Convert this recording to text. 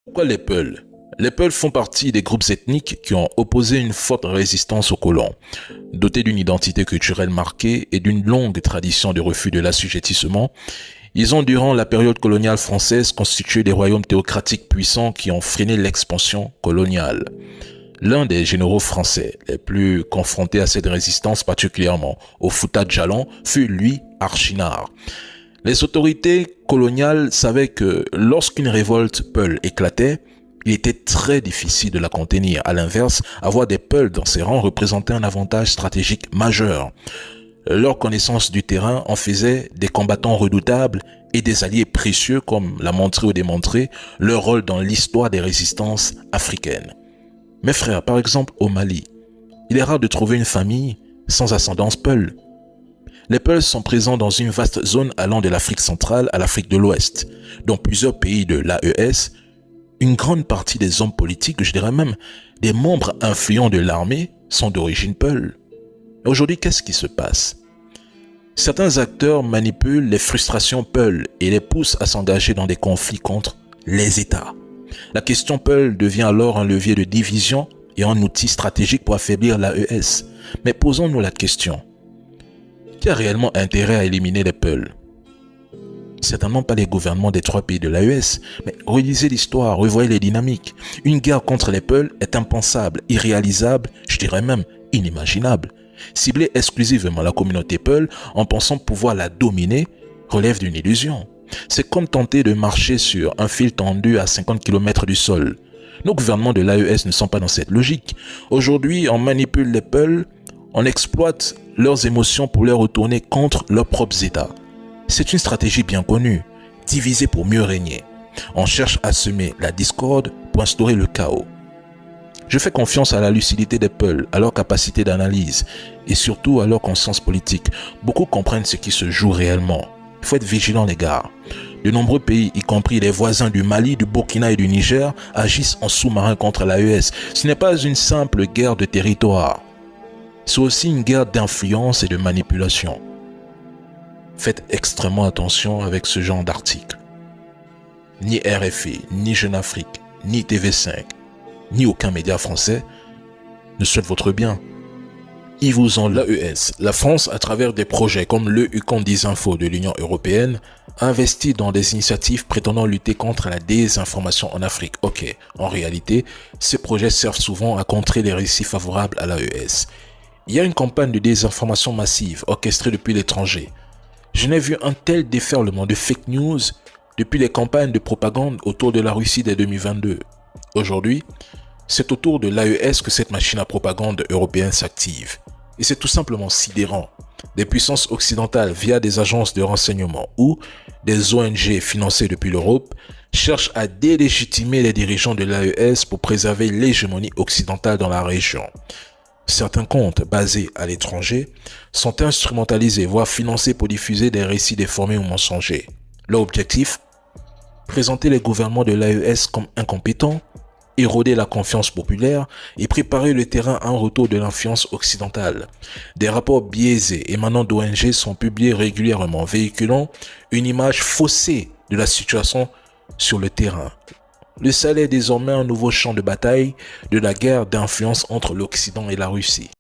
Pourquoi les Peuls? Les Peuls font partie des groupes ethniques qui ont opposé une forte résistance aux colons. Dotés d'une identité culturelle marquée et d'une longue tradition de refus de l'assujettissement, ils ont durant la période coloniale française constitué des royaumes théocratiques puissants qui ont freiné l'expansion coloniale. L'un des généraux français les plus confrontés à cette résistance, particulièrement au Fouta Djallon, fut lui Archinard. Les autorités coloniales savaient que lorsqu'une révolte Peul éclatait, il était très difficile de la contenir. À l'inverse, avoir des Peuls dans ses rangs représentait un avantage stratégique majeur. Leur connaissance du terrain en faisait des combattants redoutables et des alliés précieux, comme l'a montré ou démontré leur rôle dans l'histoire des résistances africaines. Mes frères, par exemple au Mali, il est rare de trouver une famille sans ascendance Peul. Les Peuls sont présents dans une vaste zone allant de l'Afrique centrale à l'Afrique de l'Ouest. Dans plusieurs pays de l'AES, une grande partie des hommes politiques, je dirais même des membres influents de l'armée, sont d'origine Peul. Aujourd'hui, qu'est-ce qui se passe? Certains acteurs manipulent les frustrations Peul et les poussent à s'engager dans des conflits contre les États. La question Peul devient alors un levier de division et un outil stratégique pour affaiblir l'AES. Mais posons-nous la question. Qui a réellement intérêt à éliminer les Peuls? Certainement pas les gouvernements des 3 pays de l'AES, mais relisez l'histoire, revoyez les dynamiques. Une guerre contre les Peuls est impensable, irréalisable, je dirais même inimaginable. Cibler exclusivement la communauté Peul en pensant pouvoir la dominer relève d'une illusion. C'est comme tenter de marcher sur un fil tendu à 50 km du sol. Nos gouvernements de l'AES ne sont pas dans cette logique. Aujourd'hui, on manipule les Peuls, on exploite leurs émotions pour les retourner contre leurs propres États. C'est une stratégie bien connue, diviser pour mieux régner. On cherche à semer la discorde pour instaurer le chaos. Je fais confiance à la lucidité des Peuls, à leur capacité d'analyse et surtout à leur conscience politique. Beaucoup comprennent ce qui se joue réellement. Il faut être vigilant les gars. De nombreux pays, y compris les voisins du Mali, du Burkina et du Niger, agissent en sous-marin contre l'AES. Ce n'est pas une simple guerre de territoire. C'est aussi une guerre d'influence et de manipulation. Faites extrêmement attention avec ce genre d'articles. Ni RFI, ni Jeune Afrique, ni TV5, ni aucun média français ne souhaite votre bien. Ils vous ont l'AES. La France, à travers des projets comme le Ucon Disinfo de l'Union européenne, investit dans des initiatives prétendant lutter contre la désinformation en Afrique. Ok, en réalité, ces projets servent souvent à contrer les récits favorables à l'AES. Il y a une campagne de désinformation massive orchestrée depuis l'étranger. Je n'ai vu un tel déferlement de fake news depuis les campagnes de propagande autour de la Russie dès 2022. Aujourd'hui, c'est autour de l'AES que cette machine à propagande européenne s'active. Et c'est tout simplement sidérant. Des puissances occidentales via des agences de renseignement ou des ONG financées depuis l'Europe cherchent à délégitimer les dirigeants de l'AES pour préserver l'hégémonie occidentale dans la région. Certains comptes basés à l'étranger sont instrumentalisés, voire financés pour diffuser des récits déformés ou mensongers. Leur objectif? Présenter les gouvernements de l'AES comme incompétents, éroder la confiance populaire et préparer le terrain à un retour de l'influence occidentale. Des rapports biaisés émanant d'ONG sont publiés régulièrement, véhiculant une image faussée de la situation sur le terrain. Le Sahel est désormais un nouveau champ de bataille de la guerre d'influence entre l'Occident et la Russie.